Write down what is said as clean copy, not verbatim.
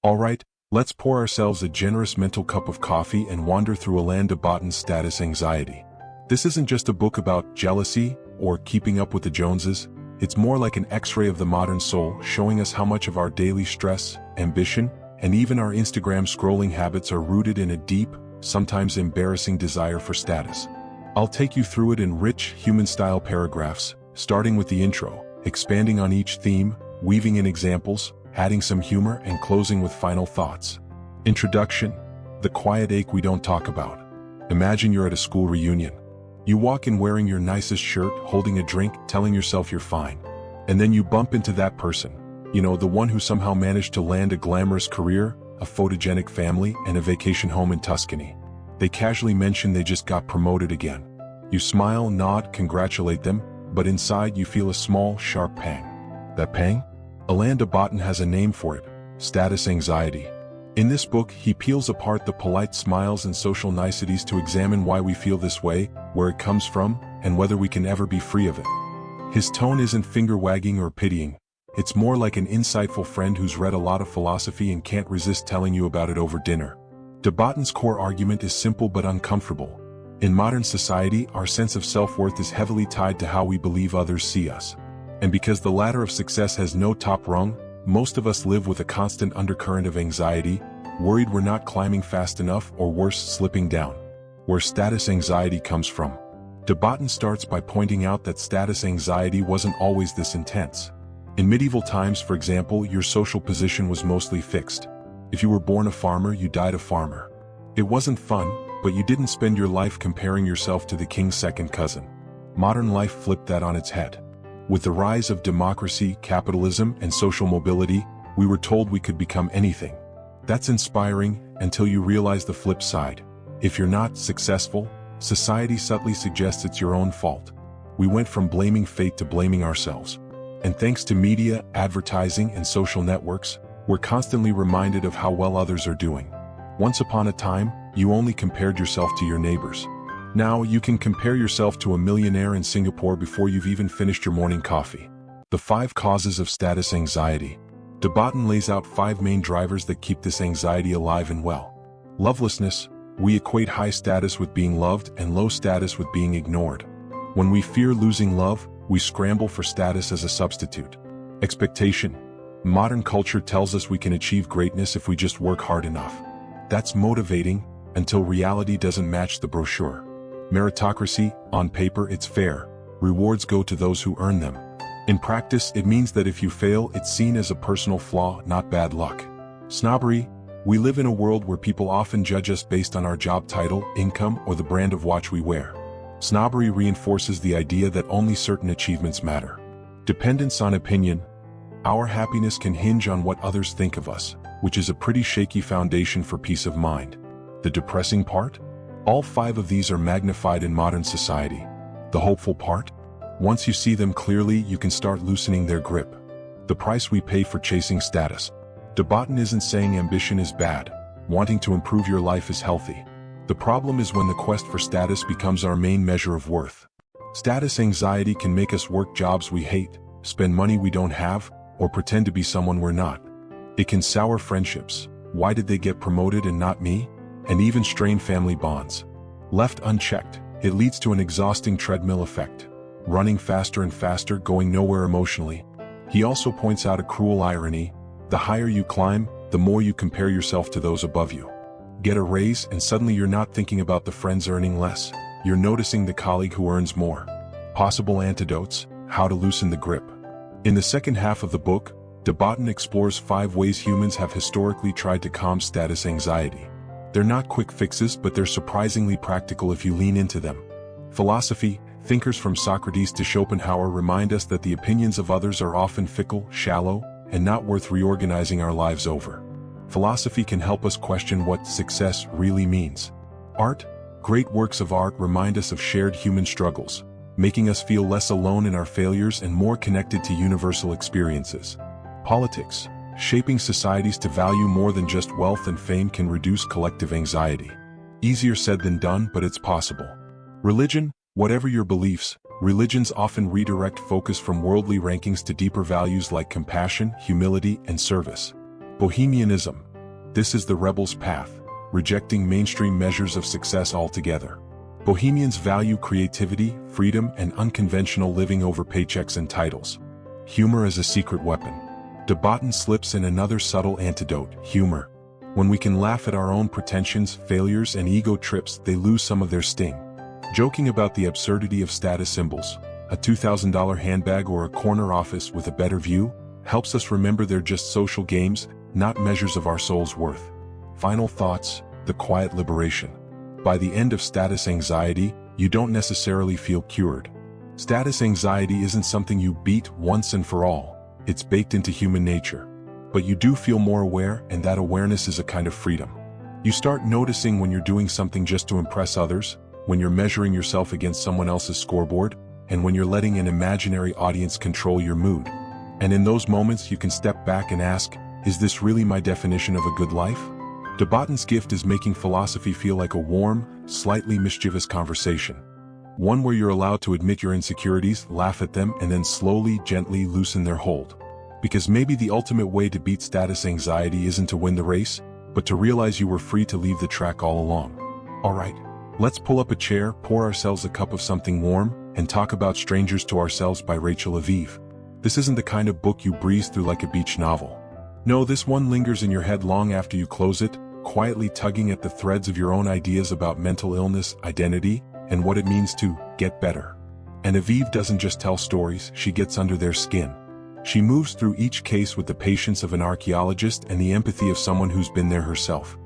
Alright, let's pour ourselves a generous mental cup of coffee and wander through Alain de Botton's Status Anxiety. This isn't just a book about jealousy or keeping up with the Joneses, it's more like an X-ray of the modern soul, showing us how much of our daily stress, ambition, and even our Instagram scrolling habits are rooted in a deep, sometimes embarrassing desire for status. I'll take you through it in rich, human-style paragraphs, starting with the intro, expanding on each theme, weaving in examples, adding some humor, and closing with final thoughts. Introduction: the quiet ache we don't talk about. Imagine you're at a school reunion. You walk in wearing your nicest shirt, holding a drink, telling yourself you're fine. And then you bump into that person. You know, the one who somehow managed to land a glamorous career, a photogenic family, and a vacation home in Tuscany. They casually mention they just got promoted again. You smile, nod, congratulate them, but inside you feel a small, sharp pang. That pang? Alain de Botton has a name for it: status anxiety. In this book, he peels apart the polite smiles and social niceties to examine why we feel this way, where it comes from, and whether we can ever be free of it. His tone isn't finger-wagging or pitying. It's more like an insightful friend who's read a lot of philosophy and can't resist telling you about it over dinner. De Botton's core argument is simple but uncomfortable. In modern society, our sense of self-worth is heavily tied to how we believe others see us. And because the ladder of success has no top rung, most of us live with a constant undercurrent of anxiety, worried we're not climbing fast enough, or worse, slipping down. Where status anxiety comes from. De Botton starts by pointing out that status anxiety wasn't always this intense. In medieval times, for example, your social position was mostly fixed. If you were born a farmer, you died a farmer. It wasn't fun, but you didn't spend your life comparing yourself to the king's second cousin. Modern life flipped that on its head. With the rise of democracy, capitalism, and social mobility, we were told we could become anything. That's inspiring, until you realize the flip side. If you're not successful, society subtly suggests it's your own fault. We went from blaming fate to blaming ourselves. And thanks to media, advertising, and social networks, we're constantly reminded of how well others are doing. Once upon a time, you only compared yourself to your neighbors. Now you can compare yourself to a millionaire in Singapore before you've even finished your morning coffee. The 5 causes of status anxiety. De Botton lays out 5 main drivers that keep this anxiety alive and well. Lovelessness. We equate high status with being loved and low status with being ignored. When we fear losing love, we scramble for status as a substitute. Expectation. Modern culture tells us we can achieve greatness if we just work hard enough. That's motivating, until reality doesn't match the brochure. Meritocracy. On paper, it's fair. Rewards go to those who earn them. In practice, it means that if you fail, it's seen as a personal flaw, not bad luck. Snobbery. We live in a world where people often judge us based on our job title, income, or the brand of watch we wear. Snobbery reinforces the idea that only certain achievements matter. Dependence on opinion. Our happiness can hinge on what others think of us, which is a pretty shaky foundation for peace of mind. The depressing part? All 5 of these are magnified in modern society. The hopeful part? Once you see them clearly, you can start loosening their grip. The price we pay for chasing status. De Botton isn't saying ambition is bad. Wanting to improve your life is healthy. The problem is when the quest for status becomes our main measure of worth. Status anxiety can make us work jobs we hate, spend money we don't have, or pretend to be someone we're not. It can sour friendships. Why did they get promoted and not me? And even strain family bonds. Left unchecked, it leads to an exhausting treadmill effect. Running faster and faster, going nowhere emotionally. He also points out a cruel irony: the higher you climb, the more you compare yourself to those above you. Get a raise and suddenly you're not thinking about the friends earning less, you're noticing the colleague who earns more. Possible antidotes: how to loosen the grip. In the second half of the book, de Botton explores 5 ways humans have historically tried to calm status anxiety. They're not quick fixes, but they're surprisingly practical if you lean into them. Philosophy. Thinkers from Socrates to Schopenhauer remind us that the opinions of others are often fickle, shallow, and not worth reorganizing our lives over. Philosophy can help us question what success really means. Art. Great works of art remind us of shared human struggles, making us feel less alone in our failures and more connected to universal experiences. Politics. Shaping societies to value more than just wealth and fame can reduce collective anxiety. Easier said than done, but it's possible. Religion. Whatever your beliefs, religions often redirect focus from worldly rankings to deeper values like compassion, humility, and service. Bohemianism. This is the rebel's path, rejecting mainstream measures of success altogether. Bohemians value creativity, freedom, and unconventional living over paychecks and titles. Humor is a secret weapon. De Botton slips in another subtle antidote: humor. When we can laugh at our own pretensions, failures, and ego trips, they lose some of their sting. Joking about the absurdity of status symbols, a $2,000 handbag or a corner office with a better view, helps us remember they're just social games, not measures of our soul's worth. Final thoughts: the quiet liberation. By the end of status anxiety, you don't necessarily feel cured. Status anxiety isn't something you beat once and for all. It's baked into human nature. But you do feel more aware, and that awareness is a kind of freedom. You start noticing when you're doing something just to impress others, when you're measuring yourself against someone else's scoreboard, and when you're letting an imaginary audience control your mood. And in those moments you can step back and ask, is this really my definition of a good life? De Botton's gift is making philosophy feel like a warm, slightly mischievous conversation. One where you're allowed to admit your insecurities, laugh at them, and then slowly, gently loosen their hold. Because maybe the ultimate way to beat status anxiety isn't to win the race, but to realize you were free to leave the track all along. Alright, let's pull up a chair, pour ourselves a cup of something warm, and talk about Strangers to Ourselves by Rachel Aviv. This isn't the kind of book you breeze through like a beach novel. No, this one lingers in your head long after you close it, quietly tugging at the threads of your own ideas about mental illness, identity, and what it means to get better. And Aviv doesn't just tell stories, she gets under their skin. She moves through each case with the patience of an archaeologist and the empathy of someone who's been there herself.